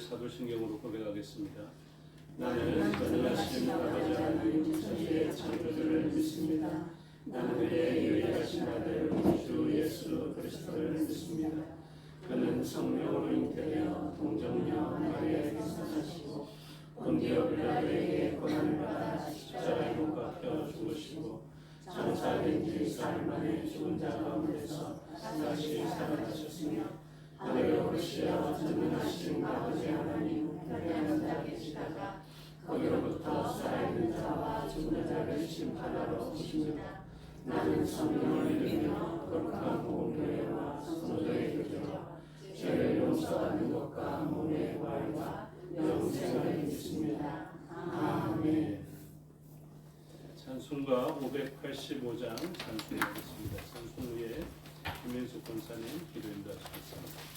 사도신경으로 고백하겠습니다. 나는 전능하신 아버지 하나님 천지의 창조주를 믿습니다. 나는 그의 유일하신 아들 우리 주 예수 그리스도를 믿습니다. 그는 성령으로 잉태되어 동정녀 마리아에게 사시고 본디오 빌라도에게 고난을 받아 십자가에 못 박혀 죽으시고 장사된 지 사흘 만에 죽은 자 가운데서 다시 살아나셨으며 하늘에 오르시어 전능하신 아버지 하나님 우편에 앉아 계시다가 거기로부터 살아있는 자와 죽은 자를 심판하러 오십니다. 나는 성령을 믿으며 거룩한 복음교회와 성도의 교제와 죄를 용서받는 것과 몸의 부활과 영생을 믿습니다. 아멘. 찬송가 585장 찬송하겠습니다. 찬송 후에 김민숙 권사님 기도 인도하시겠습니다.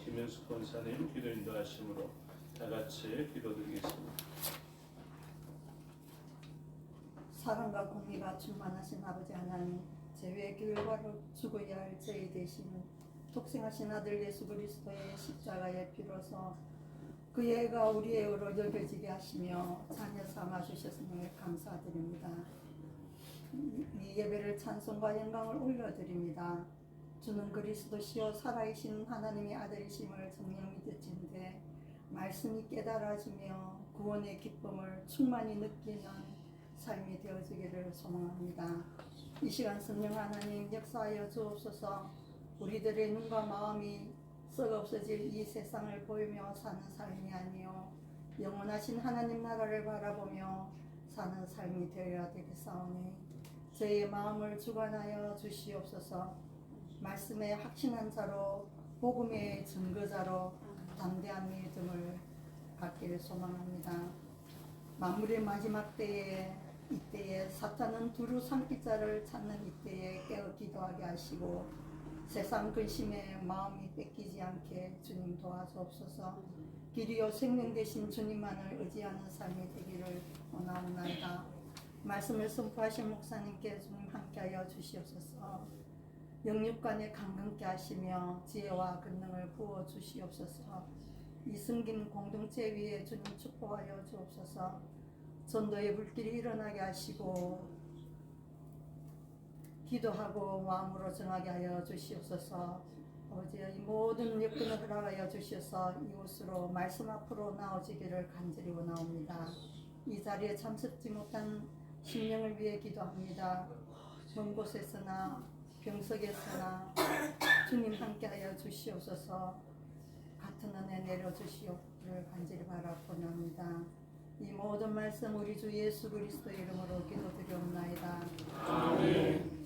김현숙 권사님 기도 인도하심으로 다 같이 기도드리겠습니다. 사랑과 공의가 충만하신 아버지 하나님, 죄의 결과로 죽어야 할 저희 대신 독생하신 아들 예수 그리스도의 십자가의 피로서 그의 애가 우리의 의로 여겨지게 하시며 자녀 삼아 주셨음을 감사드립니다. 이 예배를 찬송과 영광을 올려드립니다. 주는 그리스도시요 살아계신 하나님의 아들이심을 정녕 믿으신데 말씀이 깨달아지며 구원의 기쁨을 충만히 느끼는 삶이 되어지기를 소망합니다. 이 시간 성령 하나님 역사하여 주옵소서. 우리들의 눈과 마음이 썩어 없어질 이 세상을 보이며 사는 삶이 아니요 영원하신 하나님 나라를 바라보며 사는 삶이 되어야 되겠사오니 저희의 마음을 주관하여 주시옵소서. 말씀의 확신한 자로 복음의 증거자로 담대한 믿음을 갖기를 소망합니다. 만물의 마지막 때에 이때에 사탄은 두루 삼킬 자를 찾는 이때에 깨어 기도하게 하시고 세상 근심에 마음이 뺏기지 않게 주님 도와주옵소서. 길이요 생명 되신 주님만을 의지하는 삶이 되기를 원하옵나이다. 말씀을 선포하신 목사님께 주님 함께하여 주시옵소서. 영육간에 강건케 하시며 지혜와 권능을 부어 주시옵소서. 이 숨긴 공동체 위에 주님 축복하여 주옵소서. 전도의 불길이 일어나게 하시고 기도하고 마음으로 정하게 하여 주시옵소서. 아버지의 이 모든 여건을 허락하여 주셔서 이곳으로 말씀 앞으로 나오시기를 간절히 원하옵니다. 이 자리에 참석지 못한 심령을 위해 기도합니다. 먼 곳에서나 병석에서나 주님 함께하여 주시옵소서. 같은 은혜 내려주시옵기를 간절히 바라옵나옵니다. 이 모든 말씀 우리 주 예수 그리스도의 이름으로 기도드리옵나이다. 아멘.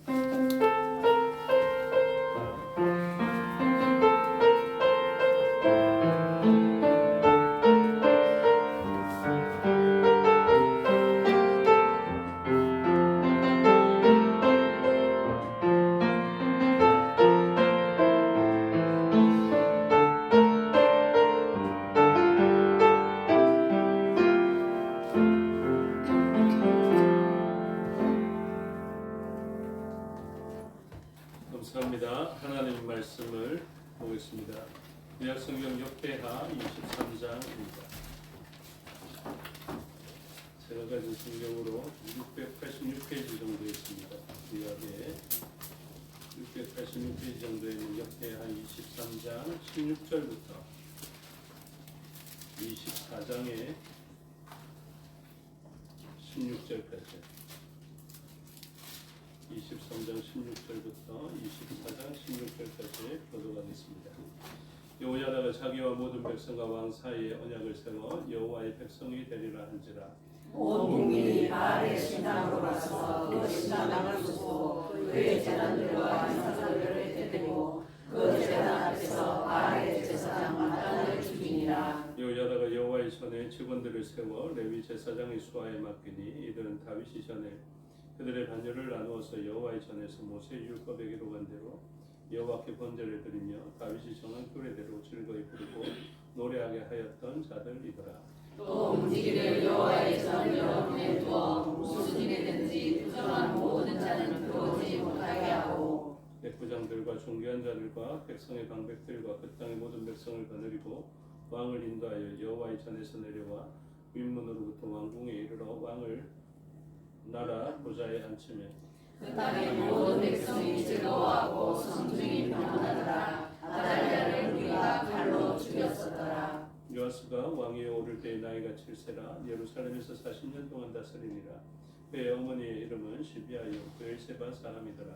감사합니다. 하나님 말씀을 보겠습니다. 구약성경 역대하 23장입니다. 제가 가진 성경으로 686페이지 정도 있습니다. 구약에 686페이지 정도에 있는 역대하 23장 16절부터 24장의 16절까지 23장 16절부터 24장 16절까지 교도하겠습니다. 여호야다가 자기와 모든 백성과 왕 사이에 언약을 세워 여호와의 백성이 되리라 한지라. 온 국민이 바알의 신당으로 가서 그 신당을 부수고 그의 제단들과 인사들을 깨뜨리고 그 제단 앞에서 바알의 제사장 마단을 죽이니라. 여호야다가 여호와의 전에 직원들을 세워 레위 제사장의 수하에 맡기니 이들은 다윗이 전에 그들의 반열을 나누어서 여호와의 전에서 모세의 율법에 기록한 대로 여호와께 번제를 드리며 다윗이 정한 규례대로 즐거이 부르고 노래하게 하였던 자들이더라. 또 움직이를 여호와의 전 여러분에 두어 무슨 일이든지 부정한 모든 자는 들어오지 못하게 하고 백부장들과 존귀한 자들과 백성의 방백들과 그 땅의 모든 백성을 거느리고 왕을 인도하여 여호와의 전에서 내려와 윗문으로부터 왕궁에 이르러 왕을 나라 보좌에 앉히며 그 땅의 모든 백성이 즐거워하고 성중이 평안하더라. 아달랴를 우리가 칼로 죽였었더라. 요아스가 왕위에 오를 때의 나이가 7세라 예루살렘에서 40년 동안 다스리니라. 그의 어머니의 이름은 시비아요 브엘세바 사람이더라.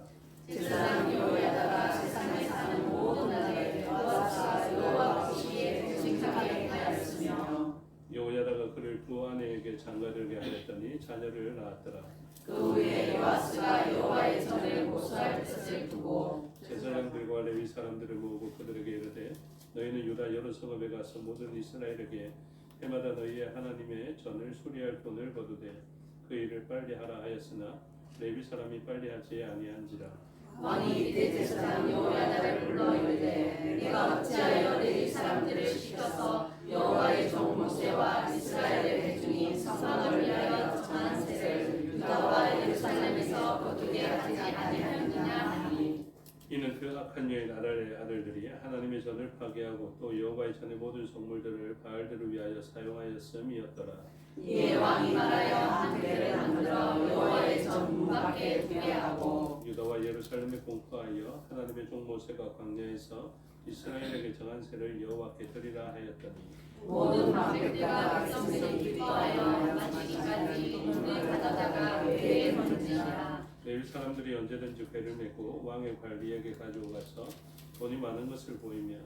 제사장 여호야다가 세상에 사는 모든 자에게 여호와가 여호와 보시기에 정직하게 하였으며 여호야다가 그를 두 아내에게 장가들게 하였더니 자녀를 낳았더라. 그 후에 요아스가 여호와의 전을 모수할 뜻을 두고 제사장들과 레위 사람들을 모으고 그들에게 이르되 너희는 유다 여러 성읍에 가서 모든 이스라엘에게 해마다 너희의 하나님의 전을 수리할 돈을 거두되 그 일을 빨리 하라 하였으나 레위 사람이 빨리 하지 아니한지라. 왕이 대제사장 여호야다를 불러 이르되 네가 어찌하여 레위 사람들을 시켜서 여호와의 종 모세와 이스라엘의 대중이 성막을 위하여 정한 세를 유다와 예루살렘에서 거두게 하지 아니하였느냐 하니 이는 그 악한 여인 아랄의 아들들이 하나님의 전을 파괴하고 또 여호와의 전의 모든 성물들을 바알들을 위하여 사용하였음이었더라. 이에 왕이 말하여 한 대를 만들어 여호와의 전 문 밖에 두게 하고 유다와 예루살렘에 공포하여 하나님의 종 모세가 광야에서 이스라엘에게 정한 세를 여호와께 드리라 하였더니 모든 방백들과 백성들이 기뻐하여 마치기까지 문을 닫아다가 회에 던지니라. 레위 사람들이 언제든지 회를 메고 왕의 관리에게 가져가서 돈이 많은 것을 보이며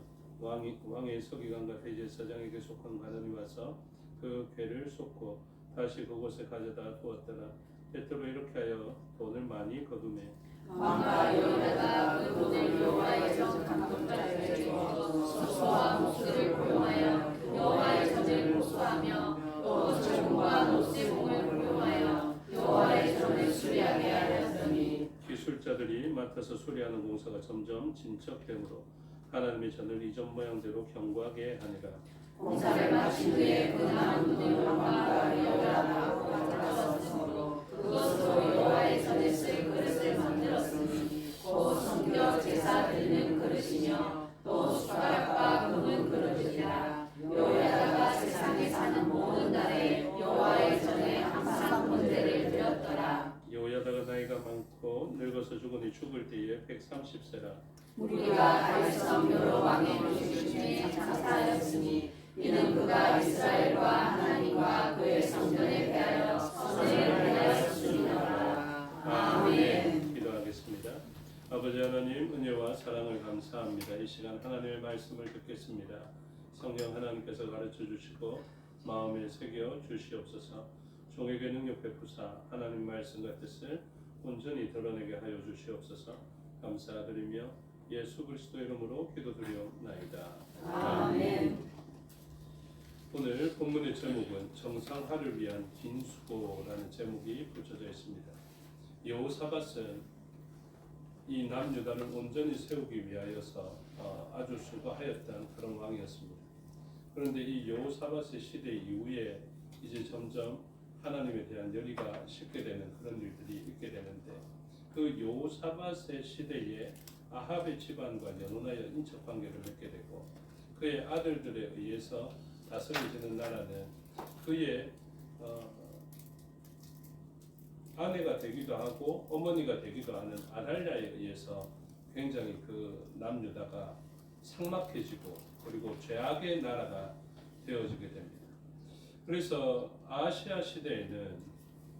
왕의 서기관과 대제사장에게 속한 관원이 와서 그 괴를 쏟고 다시 그곳에 가져다 두었더라. 때때로 이렇게 하여 돈을 많이 거두매 왕과 여호야다가 그 돈을 여호와의 전 감독자에게 주어 소수와 목수를 고용하여 여호와의 전을 모수하며 또 철공과 노쇠공을 고용하여 여호와의 전을 수리하게 하였더니 기술자들이 맡아서 수리하는 공사가 점점 진척되므로 하나님의 전을 이전 모양대로 견고하게 하니라. 공사를 마친 후에 그 나무는 왕과 여호야다로 가져갔으므로 그것으로 여호와의 전에 쓸 그릇을 만들었으니 곧 성벽 제사 드리는 그릇이며 또 숟가락과 굽는 그릇이라. 여호야다가 세상에 사는 모든 날에 여호와의 전에 항상 번제를 드렸더라. 여호야다가 나이가 많고 늙어서 죽으니 죽을 때에 130세라. 우리가 다윗성 여러 왕의 조실 중에 장사하였으니 이는 그가 이스라엘과 하나님과 그의 성전에 대하여 선을 행하였음이니라. 아멘. 기도하겠습니다. 아버지 하나님, 은혜와 사랑을 감사합니다. 이 시간 하나님의 말씀을 듣겠습니다. 성령 하나님께서 가르쳐 주시고 마음에 새겨 주시옵소서. 종에게 능력 베푸사 하나님 말씀과 뜻을 온전히 드러내게 하여 주시옵소서. 감사드리며 예수 그리스도 이름으로 기도드리옵나이다. 아멘. 오늘 본문의 제목은 정상화를 위한 긴 수고라는 제목이 붙여져 있습니다. 여호사밧은 이 남유다를 온전히 세우기 위하여서 아주 수고하였던 그런 왕이었습니다. 그런데 이 여호사밧의 시대 이후에 이제 점점 하나님에 대한 열의가 식게 되는 그런 일들이 있게 되는데, 그 여호사밧의 시대에 아합의 집안과 연혼하여 인척 관계를 맺게 되고, 그의 아들들에 의해서 다스려지는 나라는 그의 아내가 되기도 하고 어머니가 되기도 하는 아달랴에 의해서 굉장히 그 남유다가 삭막해지고 그리고 죄악의 나라가 되어지게 됩니다. 그래서 아시아 시대에는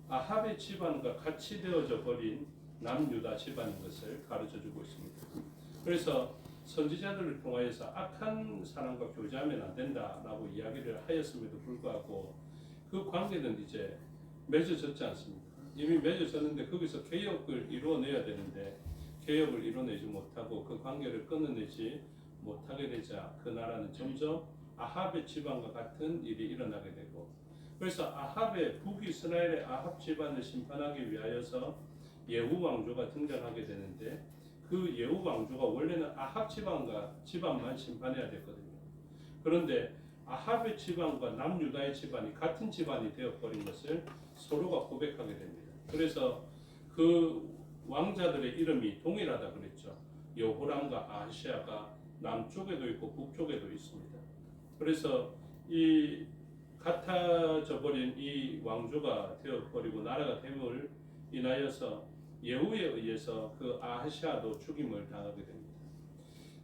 아합의 집안과 같이 되어져 버린 남유다 집안인 것을 가르쳐주고 있습니다. 그래서 선지자들을 통하여서 악한 사람과 교제하면 안 된다라고 이야기를 하였음에도 불구하고 그 관계는 이제 맺어졌지 않습니까? 이미 맺어졌는데 거기서 개혁을 이루어내야 되는데 개혁을 이루어내지 못하고 그 관계를 끊어내지 못하게 되자 그 나라는 점점 아합의 집안과 같은 일이 일어나게 되고, 그래서 아합의 북이스라엘의 아합 집안을 심판하기 위하여서 예후 왕조가 등장하게 되는데, 그 예후 왕조가 원래는 아합 집안만 심판해야 됐거든요. 그런데 아합의 집안과 남유다의 집안이 같은 집안이 되어버린 것을 서로가 고백하게 됩니다. 그래서 그 왕자들의 이름이 동일하다 그랬죠. 여호람과 아하시아가 남쪽에도 있고 북쪽에도 있습니다. 그래서 이 같아져 버린 이 왕조가 되어버리고 나라가 됨을 인하여서 예후에 의해서 그 아하시아도 죽임을 당하게 됩니다.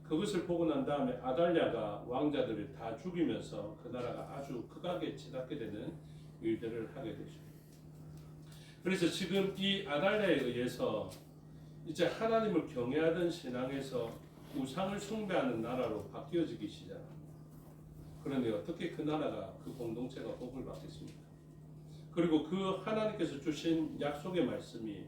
그것을 보고 난 다음에 아달랴가 왕자들을 다 죽이면서 그 나라가 아주 극악에 치닫게 되는 일들을 하게 되죠. 그래서 지금 이 아달랴에 의해서 이제 하나님을 경외하던 신앙에서 우상을 숭배하는 나라로 바뀌어지기 시작합니다. 그런데 어떻게 그 나라가, 그 공동체가 복을 받겠습니까? 그리고 그 하나님께서 주신 약속의 말씀이,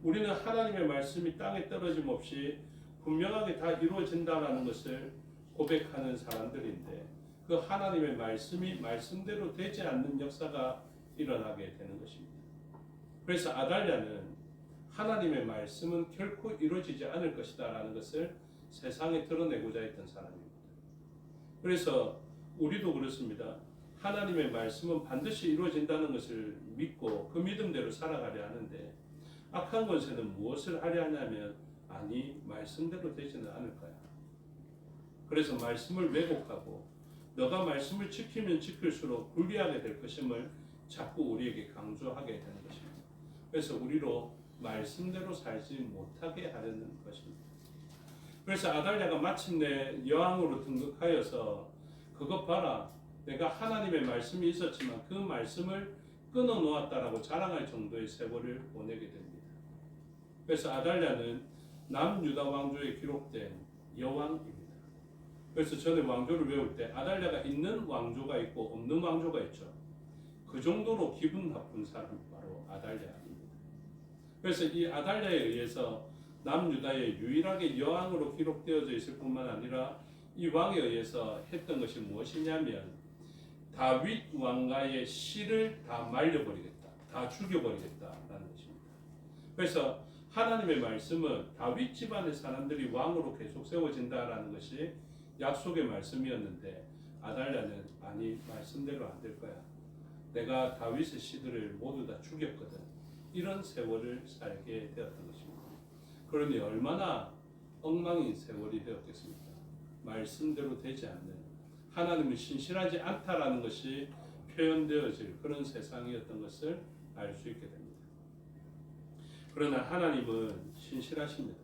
우리는 하나님의 말씀이 땅에 떨어짐 없이 분명하게 다 이루어진다라는 것을 고백하는 사람들인데, 그 하나님의 말씀이 말씀대로 되지 않는 역사가 일어나게 되는 것입니다. 그래서 아달랴는 하나님의 말씀은 결코 이루어지지 않을 것이다 라는 것을 세상에 드러내고자 했던 사람입니다. 그래서 우리도 그렇습니다. 하나님의 말씀은 반드시 이루어진다는 것을 믿고 그 믿음대로 살아가려 하는데, 악한 권세는 무엇을 하려 하냐면, 아니 말씀대로 되지는 않을 거야. 그래서 말씀을 왜곡하고 너가 말씀을 지키면 지킬수록 불리하게 될 것임을 자꾸 우리에게 강조하게 되는 것입니다. 그래서 우리로 말씀대로 살지 못하게 하려는 것입니다. 그래서 아달랴가 마침내 여왕으로 등극하여서, 그것 봐라, 내가 하나님의 말씀이 있었지만 그 말씀을 끊어 놓았다라고 자랑할 정도의 세월을 보내게 됩니다. 그래서 아달랴는 남유다 왕조에 기록된 여왕입니다. 그래서 전에 왕조를 외울 때 아달랴가 있는 왕조가 있고 없는 왕조가 있죠. 그 정도로 기분 나쁜 사람이 바로 아달랴입니다. 그래서 이 아달랴에 의해서 남유다의 유일하게 여왕으로 기록되어져 있을 뿐만 아니라 이 왕에 의해서 했던 것이 무엇이냐면, 다윗 왕가의 씨를 다 말려버리겠다, 다 죽여버리겠다라는 것입니다. 그래서 하나님의 말씀은 다윗 집안의 사람들이 왕으로 계속 세워진다라는 것이 약속의 말씀이었는데, 아달랴는 아니 말씀대로 안 될 거야. 내가 다윗의 씨들을 모두 다 죽였거든. 이런 세월을 살게 되었던 것입니다. 그러니 얼마나 엉망인 세월이 되었겠습니까? 말씀대로 되지 않는, 하나님은 신실하지 않다라는 것이 표현되어질 그런 세상이었던 것을 알 수 있게 됩니다. 그러나 하나님은 신실하십니다.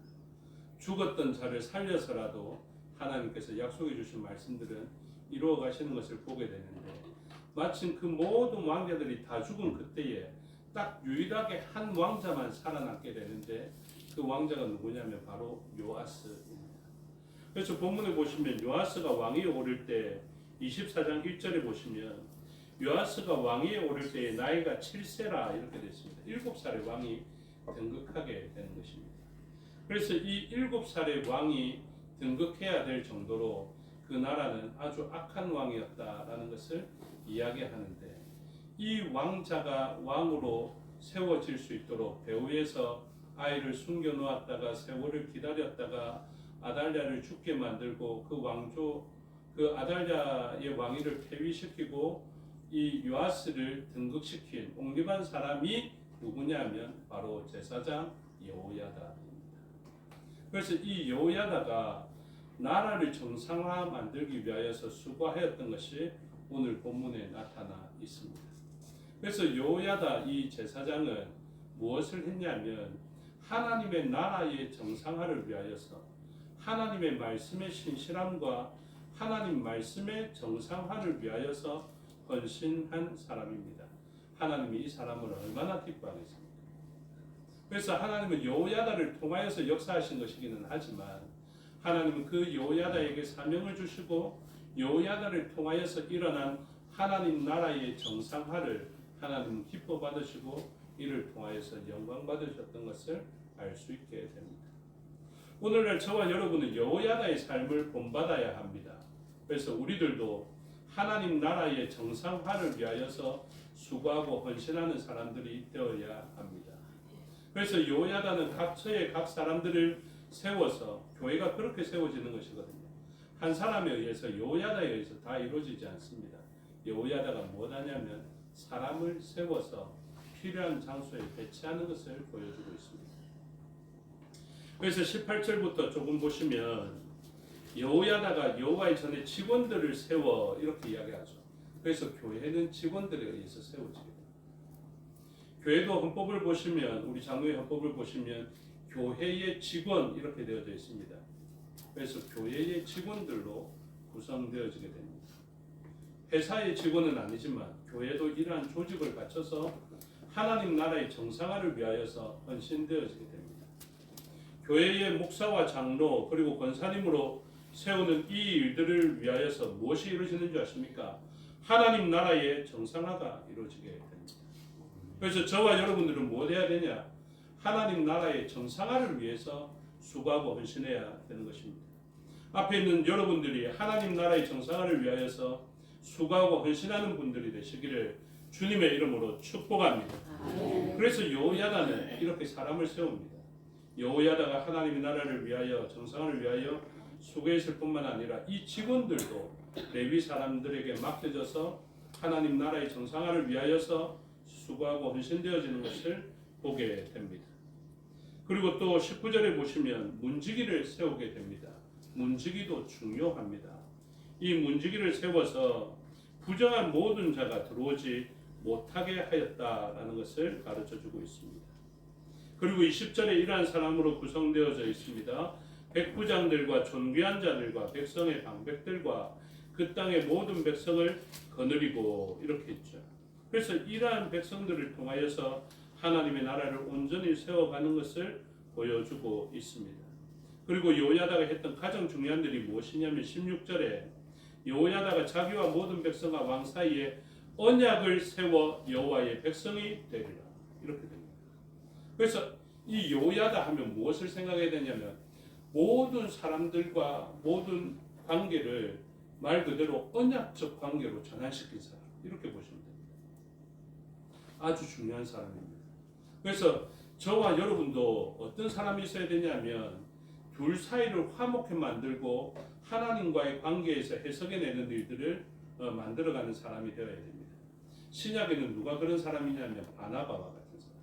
죽었던 자를 살려서라도 하나님께서 약속해 주신 말씀들은 이루어 가시는 것을 보게 되는데, 마침 그 모든 왕자들이 다 죽은 그때에 딱 유일하게 한 왕자만 살아남게 되는데, 그 왕자가 누구냐면 바로 요아스입니다. 그래서 본문에 보시면 요아스가 왕위에 오를 때 24장 1절에 보시면 요아스가 왕위에 오를 때 나이가 7세라 이렇게 되어 있습니다. 7살의 왕이 등극하게 되는 것입니다. 그래서 이 7살의 왕이 등극해야 될 정도로 그 나라는 아주 악한 왕이었다라는 것을 이야기하는데, 이 왕자가 왕으로 세워질 수 있도록 배후에서 아이를 숨겨 놓았다가 세월을 기다렸다가 아달랴를 죽게 만들고 그 아달랴의 왕위를 폐위시키고 이 요아스를 등극시킨 옹립한 사람이 누구냐면 바로 제사장 여호야다입니다. 그래서 이 여호야다가 나라를 정상화 만들기 위하여서 수고하였던 것이 오늘 본문에 나타나 있습니다. 그래서 여호야다 이 제사장은 무엇을 했냐면 하나님의 나라의 정상화를 위하여서 하나님의 말씀의 신실함과 하나님 말씀의 정상화를 위하여서 헌신한 사람입니다. 하나님이 이 사람을 얼마나 기뻐하겠습니까? 그래서 하나님은 여호야다를 통하여서 역사하신 것이기는 하지만 하나님은 그 여호야다에게 사명을 주시고 여호야다를 통하여서 일어난 하나님 나라의 정상화를 하나님은 기뻐 받으시고 이를 통하여서 영광 받으셨던 것을 알 수 있게 됩니다. 오늘날 저와 여러분은 여호야다의 삶을 본받아야 합니다. 그래서 우리들도 하나님 나라의 정상화를 위하여서 수고하고 헌신하는 사람들이 되어야 합니다. 그래서 여호야다는 각처에 각 사람들을 세워서 교회가 그렇게 세워지는 것이거든요. 한 사람에 의해서 여호야다에 의해서 다 이루어지지 않습니다. 여호야다가 뭐하냐면 사람을 세워서 필요한 장소에 배치하는 것을 보여주고 있습니다. 그래서 18절부터 조금 보시면 여호야다가 여호와의 전에 직원들을 세워 이렇게 이야기하죠. 그래서 교회는 직원들에 의해서 세워지게 됩니다. 교회도 헌법을 보시면 우리 장로의 헌법을 보시면 교회의 직원 이렇게 되어져 있습니다. 그래서 교회의 직원들로 구성되어지게 됩니다. 회사의 직원은 아니지만 교회도 이러한 조직을 갖춰서 하나님 나라의 정상화를 위하여서 헌신되어지게 됩니다. 교회의 목사와 장로 그리고 권사님으로 세우는 이 일들을 위하여서 무엇이 이루어지는 줄 아십니까? 하나님 나라의 정상화가 이루어지게 됩니다. 그래서 저와 여러분들은 뭐 해야 되냐? 하나님 나라의 정상화를 위해서 수고하고 헌신해야 되는 것입니다. 앞에 있는 여러분들이 하나님 나라의 정상화를 위하여서 수고하고 헌신하는 분들이 되시기를 주님의 이름으로 축복합니다. 그래서 여호야다는 이렇게 사람을 세웁니다. 여호야다가 하나님의 나라를 위하여 정상화를 위하여 수고했을 뿐만 아니라 이 직원들도 레위 사람들에게 맡겨져서 하나님 나라의 정상화를 위하여서 수고하고 헌신되어지는 것을 보게 됩니다. 그리고 또 19절에 보시면 문지기를 세우게 됩니다. 문지기도 중요합니다. 이 문지기를 세워서 부정한 모든 자가 들어오지 못하게 하였다라는 것을 가르쳐주고 있습니다. 그리고 20절에 이러한 사람으로 구성되어져 있습니다. 백부장들과 존귀한 자들과 백성의 방백들과 그 땅의 모든 백성을 거느리고 이렇게 있죠. 그래서 이러한 백성들을 통하여서 하나님의 나라를 온전히 세워가는 것을 보여주고 있습니다. 그리고 여호야다가 했던 가장 중요한 일이 무엇이냐면 16절에 여호야다가 자기와 모든 백성과 왕 사이에 언약을 세워 여호와의 백성이 되리라 이렇게 됩니다. 그래서 이 여호야다 하면 무엇을 생각해야 되냐면 모든 사람들과 모든 관계를 말 그대로 언약적 관계로 전환시킨 사람 이렇게 보시면 됩니다. 아주 중요한 사람입니다. 그래서 저와 여러분도 어떤 사람이 있어야 되냐면 둘 사이를 화목해 만들고 하나님과의 관계에서 해석해내는 일들을 만들어가는 사람이 되어야 됩니다. 신약에는 누가 그런 사람이냐면 바나바와 같은 사람.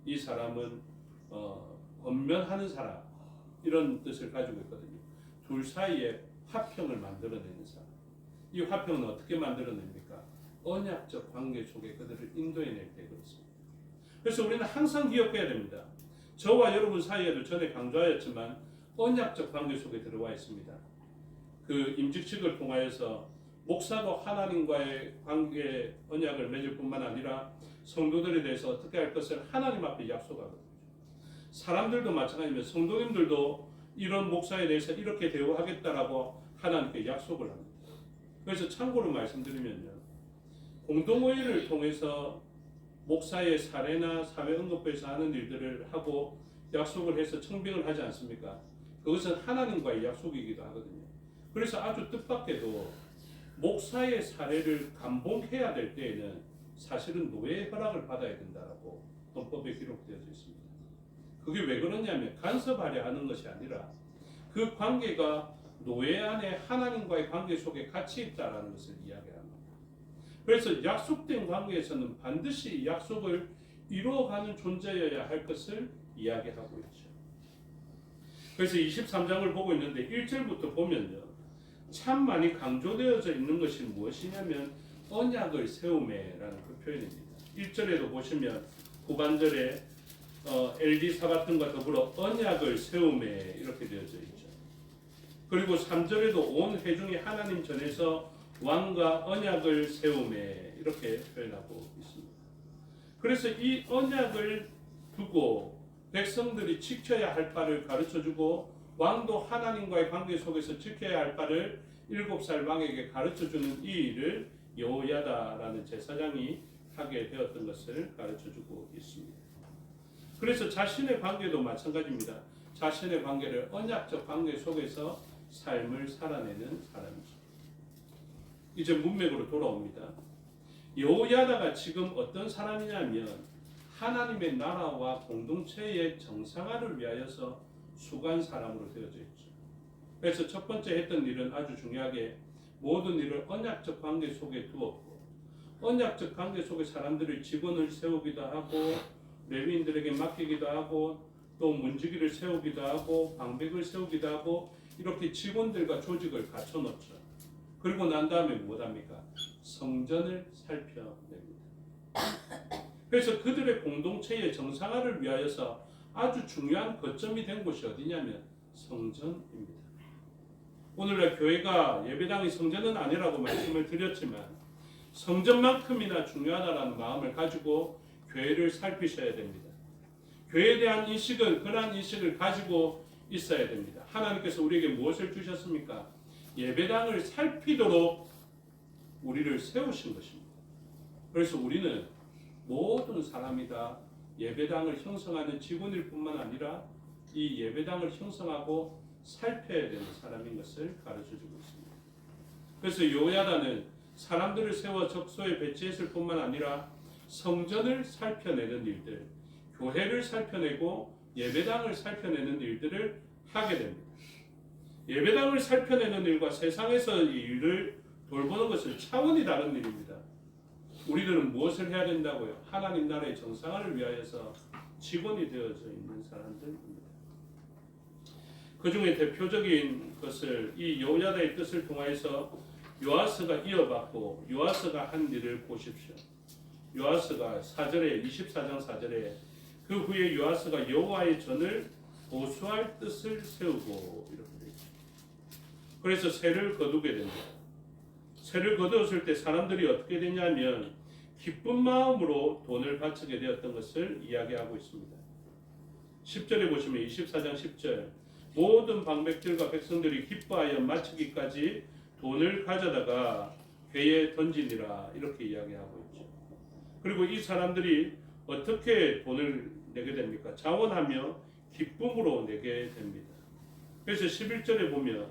이 사람은 권면하는 사람 이런 뜻을 가지고 있거든요. 둘 사이에 화평을 만들어내는 사람. 이 화평은 어떻게 만들어냅니까? 언약적 관계 속에 그들을 인도해낼 때 그렇습니다. 그래서 우리는 항상 기억해야 됩니다. 저와 여러분 사이에도 전에 강조하였지만 언약적 관계 속에 들어와 있습니다. 그 임직식을 통하여서 목사도 하나님과의 관계 언약을 맺을 뿐만 아니라 성도들에 대해서 어떻게 할 것을 하나님 앞에 약속하거든요. 사람들도 마찬가지입니다. 성도님들도 이런 목사에 대해서 이렇게 대우하겠다라고 하나님께 약속을 합니다. 그래서 참고로 말씀드리면요. 공동회의를 통해서 목사의 사례나 사회 응급부에서 하는 일들을 하고 약속을 해서 청빙을 하지 않습니까? 그것은 하나님과의 약속이기도 하거든요. 그래서 아주 뜻밖에도 목사의 사례를 감봉해야 될 때에는 사실은 노예의 허락을 받아야 된다라고 헌법에 기록되어져 있습니다. 그게 왜 그러냐면 간섭하려 하는 것이 아니라 그 관계가 노예 안에 하나님과의 관계 속에 같이 있다라는 것을 이야기합니다. 그래서 약속된 관계에서는 반드시 약속을 이루어가는 존재여야 할 것을 이야기하고 있죠. 그래서 23장을 보고 있는데 1절부터 보면요. 참 많이 강조되어져 있는 것이 무엇이냐면 언약을 세우매라는 그 표현입니다. 1절에도 보시면 후반절에 LD 사바튼과 더불어 언약을 세우매 이렇게 되어져 있죠. 그리고 3절에도 온 회중이 하나님 전에서 왕과 언약을 세우매 이렇게 표현하고 있습니다. 그래서 이 언약을 두고 백성들이 지켜야 할 바를 가르쳐주고 왕도 하나님과의 관계 속에서 지켜야 할 바를 7살 왕에게 가르쳐주는 이 일을 여호야다라는 제사장이 하게 되었던 것을 가르쳐주고 있습니다. 그래서 자신의 관계도 마찬가지입니다. 자신의 관계를 언약적 관계 속에서 삶을 살아내는 사람이죠. 이제 문맥으로 돌아옵니다. 여호야다가 지금 어떤 사람이냐면 하나님의 나라와 공동체의 정상화를 위하여서 수고한 사람으로 되어져 있죠. 그래서 첫 번째 했던 일은 아주 중요하게 모든 일을 언약적 관계 속에 두었고 언약적 관계 속에 사람들을 직원을 세우기도 하고 레위인들에게 맡기기도 하고 또 문지기를 세우기도 하고 방백을 세우기도 하고 이렇게 직원들과 조직을 갖춰놓죠. 그리고 난 다음에 무엇합니까? 성전을 살펴냅니다. 그래서 그들의 공동체의 정상화를 위하여서 아주 중요한 거점이 된 곳이 어디냐면 성전입니다. 오늘날 교회가 예배당이 성전은 아니라고 말씀을 드렸지만 성전만큼이나 중요하다라는 마음을 가지고 교회를 살피셔야 됩니다. 교회에 대한 인식은 그러한 인식을 가지고 있어야 됩니다. 하나님께서 우리에게 무엇을 주셨습니까? 예배당을 살피도록 우리를 세우신 것입니다. 그래서 우리는 모든 사람이 다 예배당을 형성하는 직원일 뿐만 아니라 이 예배당을 형성하고 살펴야 되는 사람인 것을 가르쳐주고 있습니다. 그래서 여호야다는 사람들을 세워 적소에 배치했을 뿐만 아니라 성전을 살펴내는 일들, 교회를 살펴내고 예배당을 살펴내는 일들을 하게 됩니다. 예배당을 살펴내는 일과 세상에서 이 일을 돌보는 것은 차원이 다른 일입니다. 우리들은 무엇을 해야 된다고요? 하나님 나라의 정상화를 위하여서 직원이 되어져 있는 사람들입니다. 그 중에 대표적인 것을 이 여호야다의 뜻을 통하여서 요아스가 이어받고 요아스가 한 일을 보십시오. 요아스가 24장 4절에 그 후에 요아스가 여호와의 전을 보수할 뜻을 세우고 이렇게 되어 있습니다. 그래서 세를 거두게 됩니다. 세를 거두었을 때 사람들이 어떻게 되냐면 기쁜 마음으로 돈을 바치게 되었던 것을 이야기하고 있습니다. 10절에 보시면 24장 10절 모든 방백들과 백성들이 기뻐하여 마치기까지 돈을 가져다가 회에 던지니라 이렇게 이야기하고 있죠. 그리고 이 사람들이 어떻게 돈을 내게 됩니까? 자원하며 기쁨으로 내게 됩니다. 그래서 11절에 보면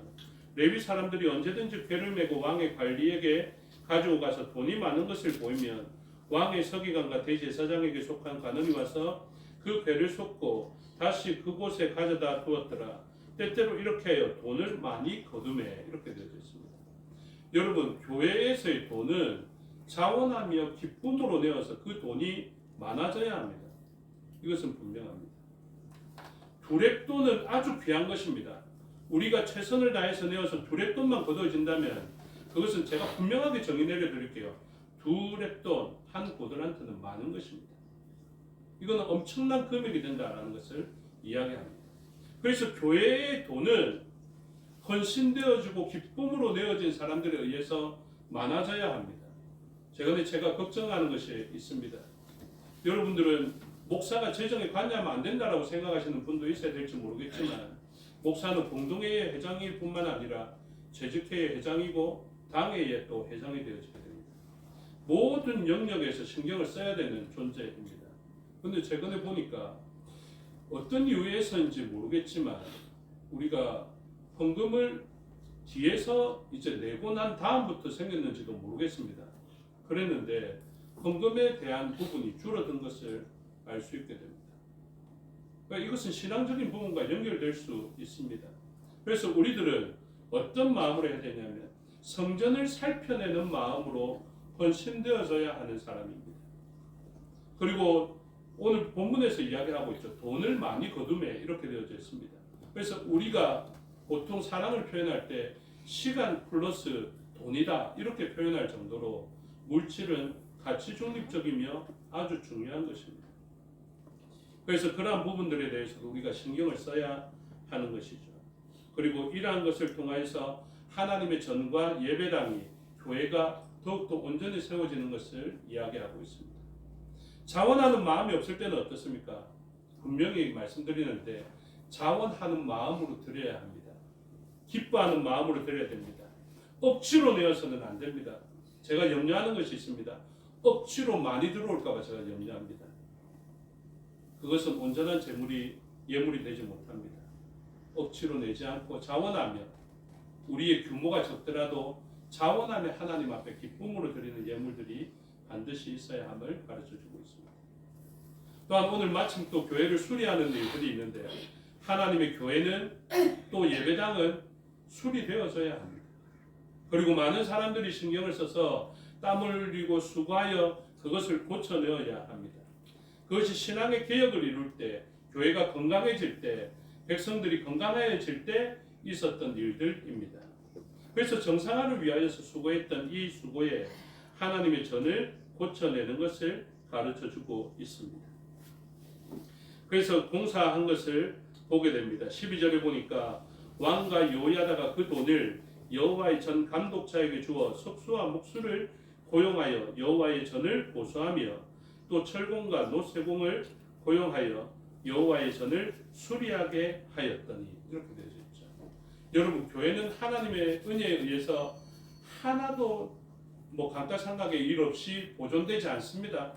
레위 사람들이 언제든지 회를 메고 왕의 관리에게 가지고 가서 돈이 많은 것을 보이면 왕의 서기관과 대제사장에게 속한 관원이 와서 그 회를 쏟고 다시 그곳에 가져다 두었더라. 때때로 이렇게 해요. 돈을 많이 거두매 이렇게 되어져 있습니다. 여러분 교회에서의 돈은 자원하며 기쁨으로 내어서 그 돈이 많아져야 합니다. 이것은 분명합니다. 두랩돈은 아주 귀한 것입니다. 우리가 최선을 다해서 내어서 두랩돈만 거두어진다면 그것은 제가 분명하게 정의 내려드릴게요. 두랩돈 한 고들한테는 많은 것입니다. 이거는 엄청난 금액이 된다는 것을 이야기합니다. 그래서 교회의 돈은 헌신되어지고 기쁨으로 내어진 사람들에 의해서 많아져야 합니다. 최근에 제가 걱정하는 것이 있습니다. 여러분들은 목사가 재정에 관여하면 안 된다라고 생각하시는 분도 있어야 될지 모르겠지만 목사는 공동회의 회장일 뿐만 아니라 재직회의 회장이고 당회의 또 회장이 되어지게 됩니다. 모든 영역에서 신경을 써야 되는 존재입니다. 그런데 최근에 보니까 어떤 이유에서인지 모르겠지만 우리가 헌금을 뒤에서 이제 내고 난 다음부터 생겼는지도 모르겠습니다. 그랬는데 헌금에 대한 부분이 줄어든 것을 알 수 있게 됩니다. 그러니까 이것은 신앙적인 부분과 연결될 수 있습니다. 그래서 우리들은 어떤 마음으로 해야 되냐면 성전을 살펴내는 마음으로 헌신되어져야 하는 사람입니다. 그리고 오늘 본문에서 이야기하고 있죠. 돈을 많이 거두매 이렇게 되어져 있습니다. 그래서 우리가 보통 사랑을 표현할 때 시간 플러스 돈이다 이렇게 표현할 정도로 물질은 가치 중립적이며 아주 중요한 것입니다. 그래서 그러한 부분들에 대해서 우리가 신경을 써야 하는 것이죠. 그리고 이러한 것을 통해서 하나님의 전과 예배당이 교회가 더욱더 온전히 세워지는 것을 이야기하고 있습니다. 자원하는 마음이 없을 때는 어떻습니까? 분명히 말씀드리는데 자원하는 마음으로 드려야 합니다. 기뻐하는 마음으로 드려야 됩니다. 억지로 내어서는 안 됩니다. 제가 염려하는 것이 있습니다. 억지로 많이 들어올까 봐 제가 염려합니다. 그것은 온전한 예물이 되지 못합니다. 억지로 내지 않고 자원하며 우리의 규모가 적더라도 자원하며 하나님 앞에 기쁨으로 드리는 예물들이 반드시 있어야 함을 가르쳐주고 있습니다. 또한 오늘 마침 또 교회를 수리하는 일들이 있는데요. 하나님의 교회는 또 예배당은 수리되어져야 합니다. 그리고 많은 사람들이 신경을 써서 땀을 흘리고 수고하여 그것을 고쳐내어야 합니다. 그것이 신앙의 개혁을 이룰 때, 교회가 건강해질 때, 백성들이 건강해질 때 있었던 일들입니다. 그래서 정상화를 위하여서 수고했던 이 수고에 하나님의 전을 고쳐내는 것을 가르쳐주고 있습니다. 그래서 공사한 것을 보게 됩니다. 12절에 보니까 왕과 여호야다가 그 돈을 여호와의 전 감독자에게 주어 석수와 목수를 고용하여 여호와의 전을 보수하며 또 철공과 노쇠공을 고용하여 여호와의 전을 수리하게 하였더니 이렇게 되어 있죠. 여러분 교회는 하나님의 은혜에 의해서 하나도 감가상각의 일 없이 보존되지 않습니다.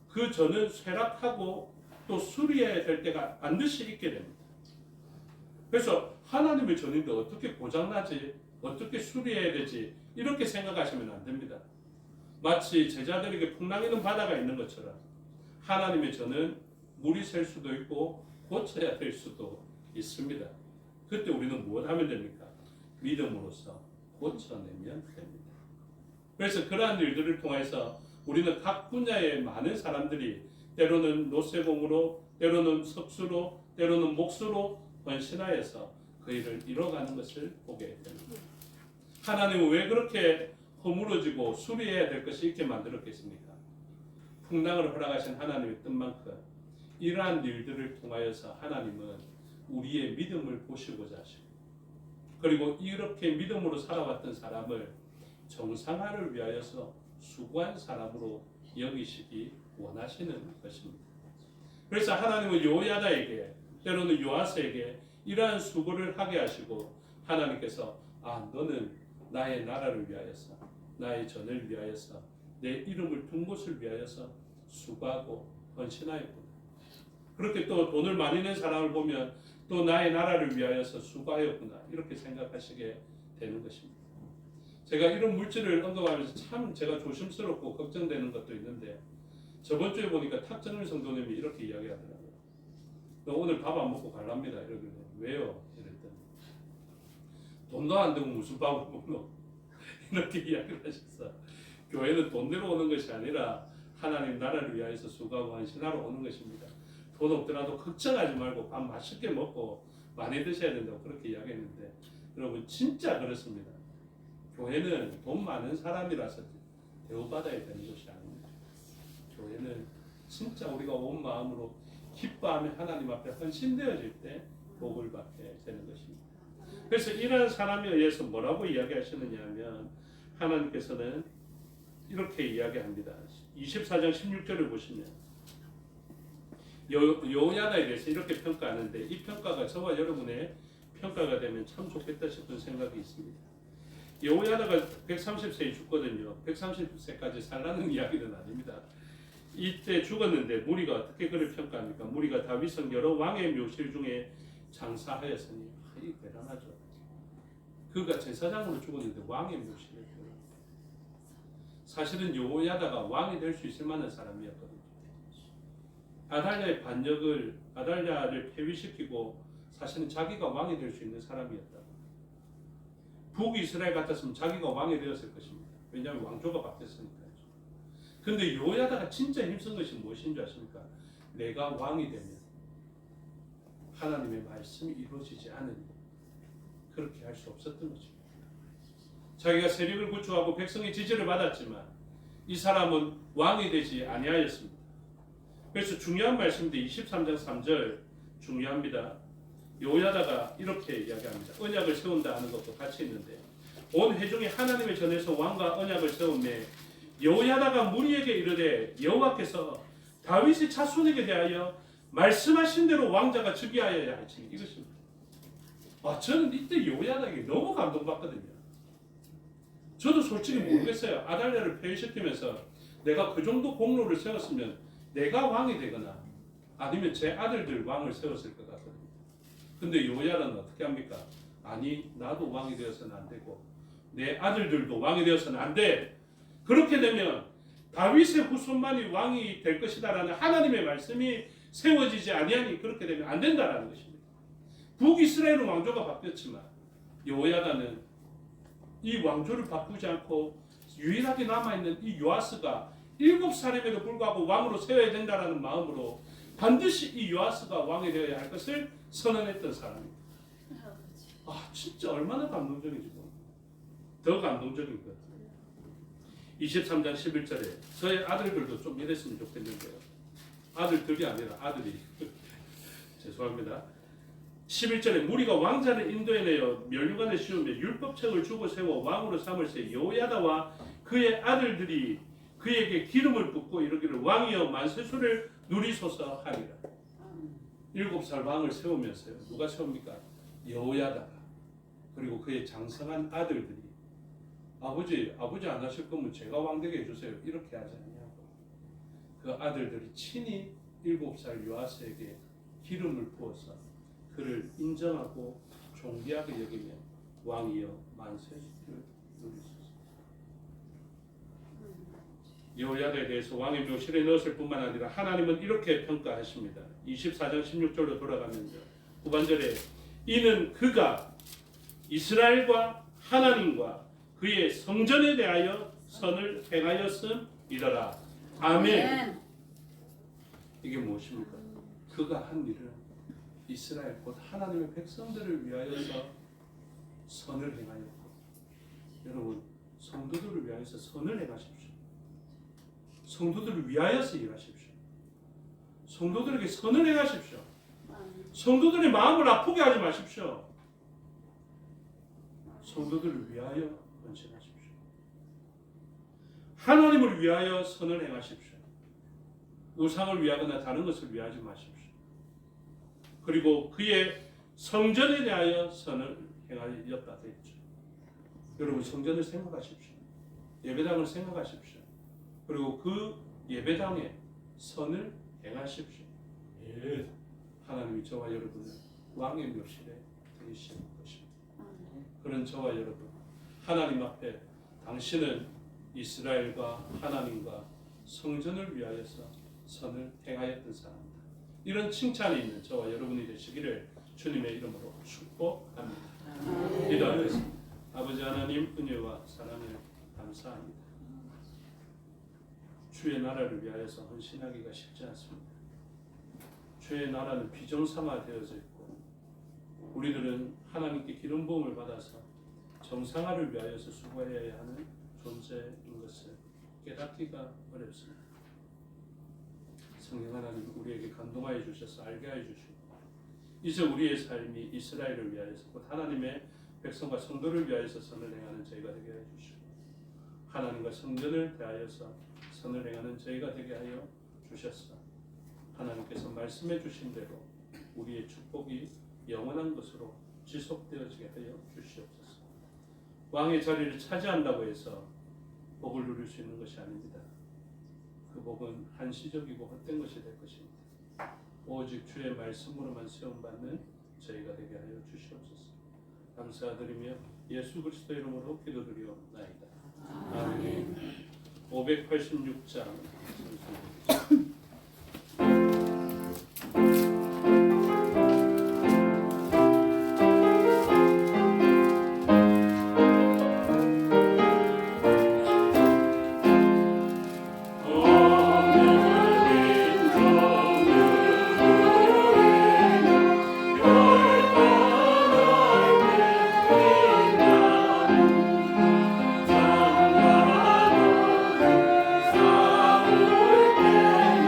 그 전은 쇠락하고 또 수리해야 될 때가 반드시 있게 됩니다. 그래서 하나님의 전인데 어떻게 고장나지? 어떻게 수리해야 되지? 이렇게 생각하시면 안 됩니다. 마치 제자들에게 풍랑이는 바다가 있는 것처럼 하나님의 전은 물이 셀 수도 있고 고쳐야 될 수도 있습니다. 그때 우리는 무엇 하면 됩니까? 믿음으로써 고쳐내면 됩니다. 그래서 그러한 일들을 통해서 우리는 각 분야의 많은 사람들이 때로는 노쇠공으로, 때로는 석수로, 때로는 목수로 헌신하여서 그 일을 이뤄가는 것을 보게 됩니다. 하나님은 왜 그렇게 허물어지고 수리해야 될 것이 있게 만들었겠습니까? 풍랑을 허락하신 하나님의 뜻만큼 이러한 일들을 통하여서 하나님은 우리의 믿음을 보시고자 하시고 그리고 이렇게 믿음으로 살아왔던 사람을 정상화를 위하여서 수고한 사람으로 여기시기 원하시는 것입니다. 그래서 하나님은 여호야다에게 때로는 요아스에게 이러한 수고를 하게 하시고 하나님께서 너는 나의 나라를 위하여서 나의 전을 위하여서 내 이름을 둔 곳을 위하여서 수고하고 헌신하였구나. 그렇게 또 돈을 많이 낸 사람을 보면 또 나의 나라를 위하여서 수고하였구나 이렇게 생각하시게 되는 것입니다. 제가 이런 물질을 언급하면서 참 제가 조심스럽고 걱정되는 것도 있는데 저번 주에 보니까 탁정일 성도님이 이렇게 이야기하더라고요. 너 오늘 밥 안 먹고 갈랍니다. 이러길래 왜요? 이랬더니 돈도 안 되고 무슨 밥을 먹노? 이렇게 이야기를 하셨어. 교회는 돈 내러 오는 것이 아니라 하나님 나라를 위하여서 수고하고 헌신하러 오는 것입니다. 돈 없더라도 걱정하지 말고 밥 맛있게 먹고 많이 드셔야 된다고 그렇게 이야기했는데 여러분 진짜 그렇습니다. 교회는 돈 많은 사람이라서 대우받아야 되는 것이 아닙니다. 교회는 진짜 우리가 온 마음으로 기뻐하며 하나님 앞에 헌신되어질 때 복을 받게 되는 것입니다. 그래서 이러한 사람에 의해서 뭐라고 이야기하시느냐 하면 하나님께서는 이렇게 이야기합니다. 24장 16절을 보시면 여호야다에 대해서 이렇게 평가하는데 이 평가가 저와 여러분의 평가가 되면 참 좋겠다 싶은 생각이 있습니다. 여호야다가 130세에 죽거든요. 130세까지 살라는 이야기는 아닙니다. 이때 죽었는데 무리가 어떻게 그를 평가합니까? 무리가 다윗은 여러 왕의 묘실 중에 장사하였으니 이 대단하죠. 그가 제사장으로 죽었는데 왕의 묘실에 사실은 여호야다가 왕이 될 수 있을 만한 사람이었거든요. 아달랴를 폐위시키고 사실은 자기가 왕이 될 수 있는 사람이었다. 북이스라엘 같았으면 자기가 왕이 되었을 것입니다. 왜냐하면 왕조가 바뀌었으니까요. 근데 여호야다가 진짜 힘쓴 것이 무엇인 줄 아십니까? 내가 왕이 되면 하나님의 말씀이 이루어지지 않으니 그렇게 할 수 없었던 것입니다. 자기가 세력을 구축하고 백성의 지지를 받았지만 이 사람은 왕이 되지 아니하였습니다. 그래서 중요한 말씀인데 23장 3절 중요합니다. 여호야다가 이렇게 이야기합니다. 언약을 세운다 하는 것도 같이 있는데 온 회중이 하나님의 전에서 왕과 언약을 세우매 여호야다가 무리에게 이르되 여호와께서 다윗의 자손에게 대하여 말씀하신 대로 왕자가 즉위하여야 할지니 이것입니다. 저는 이때 여호야다에게 너무 감동받거든요. 저도 솔직히 모르겠어요. 아달랴를 폐위시키면서 내가 그 정도 공로를 세웠으면 내가 왕이 되거나 아니면 제 아들들 왕을 세웠을 것 같거든요. 근데 여호야다는 어떻게 합니까? 아니 나도 왕이 되어서는 안 되고 내 아들들도 왕이 되어서는 안 돼. 그렇게 되면 다윗의 후손만이 왕이 될 것이다라는 하나님의 말씀이 세워지지 아니하니 그렇게 되면 안 된다라는 것입니다. 북이스라엘은 왕조가 바뀌었지만 여호야다는 이 왕조를 바꾸지 않고 유일하게 남아있는 이 요아스가 7살임에도 불구하고 왕으로 세워야 된다라는 마음으로 반드시 이 요아스가 왕이 되어야 할 것을 선언했던 사람입니다. 진짜 얼마나 감동적인지 모릅니다. 더 감동적인 것 같아요. 23장 11절에 저의 아들들도 좀 이랬으면 좋겠는데요. 아들들이 아니라 아들이 죄송합니다. 11절에 무리가 왕자를 인도해내어 면류관에 씌우며 율법책을 주고 세워 왕으로 삼을세 여호야다와 그의 아들들이 그에게 기름을 붓고 이르기를 왕이여 만세수를 누리소서 하리라. 7살 왕을 세우면서요. 누가 세웁니까? 여호야다가 그리고 그의 장성한 아들들이 아버지 안 하실 거면 제가 왕 되게 해주세요. 이렇게 하지 아니하고 그 아들들이 친히 7살 요아스에게 기름을 부어서 그를 인정하고 존귀하게 여기며 왕이여 만세를 누리소서. 여호야다에 대해서 왕의 묘실에 넣었을 뿐만 아니라 하나님은 이렇게 평가하십니다. 24장 16절로 돌아가면서 후반절에 이는 그가 이스라엘과 하나님과 그의 성전에 대하여 선을 행하였음이더라. 아멘. 이게 무엇입니까? 그가 한 일은 이스라엘 곧 하나님의 백성들을 위하여서 선을 행하였고 여러분 성도들을 위하여서 선을 행하십시오. 성도들을 위하여서 일하십시오. 성도들에게 선을 행하십시오. 성도들의 마음을 아프게 하지 마십시오. 성도들을 위하여 헌신하십시오. 하나님을 위하여 선을 행하십시오. 우상을 위하거나 다른 것을 위하지 마십시오. 그리고 그의 성전에 대하여 선을 행하였다 했죠. 여러분 성전을 생각하십시오. 예배당을 생각하십시오. 그리고 그 예배당에 선을 행하십시오. 하나님이 저와 여러분을 왕의 묘실에 들이시는 것입니다. 그런 저와 여러분 하나님 앞에 당신은 이스라엘과 하나님과 성전을 위하여서 선을 행하였던 사람이다. 이런 칭찬이 있는 저와 여러분이 되시기를 주님의 이름으로 축복합니다. 기도하겠습니다. 아버지 하나님 은혜와 사랑을 감사합니다. 주의 나라를 위하여서 헌신하기가 쉽지 않습니다. 주의 나라는 비정상화되어져 있고 우리들은 하나님께 기름 부음을 받아서 정상화를 위하여서 수고해야 하는 존재인 것을 깨닫기가 어렵습니다. 성령 하나님 우리에게 감동하여 주셔서 알게 하여 주시고 이제 우리의 삶이 이스라엘을 위하여서 곧 하나님의 백성과 성도를 위하여서 선을 행하는 저희가 되게 하여 주시고 하나님과 성전을 대하여서 선을 행하는 저희가 되게 하여 주셨사. 하나님께서 말씀해 주신 대로 우리의 축복이 영원한 것으로 지속되어지게 하여 주시옵소서. 왕의 자리를 차지한다고 해서 복을 누릴 수 있는 것이 아닙니다. 그 복은 한시적이고 헛된 것이 될 것입니다. 오직 주의 말씀으로만 세움받는 저희가 되게 하여 주시옵소서. 감사드리며 예수 그리스도 이름으로 기도드리옵나이다. 아멘. 586장 내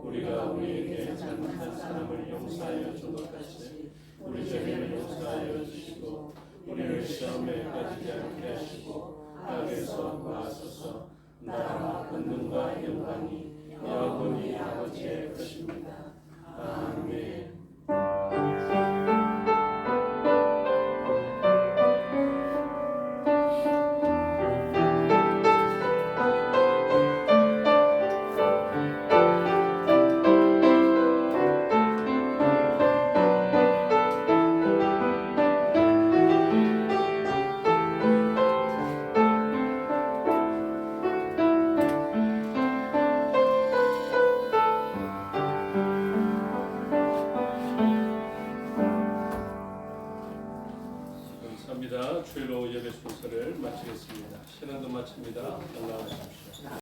우리가 우리에게 잘못한 사람을 용서하여 준 것 같이 우리 죄를 용서하여 주시고 우리를 시험에 빠지지 않게 하시고 악에서 구하소서. 나라와 권능과 영광이 영원히 아버지의 것입니다. 아멘. 감사합니다. 주일 오후 예배 순서를 마치겠습니다. 신앙도 마칩니다. 건강하십시오.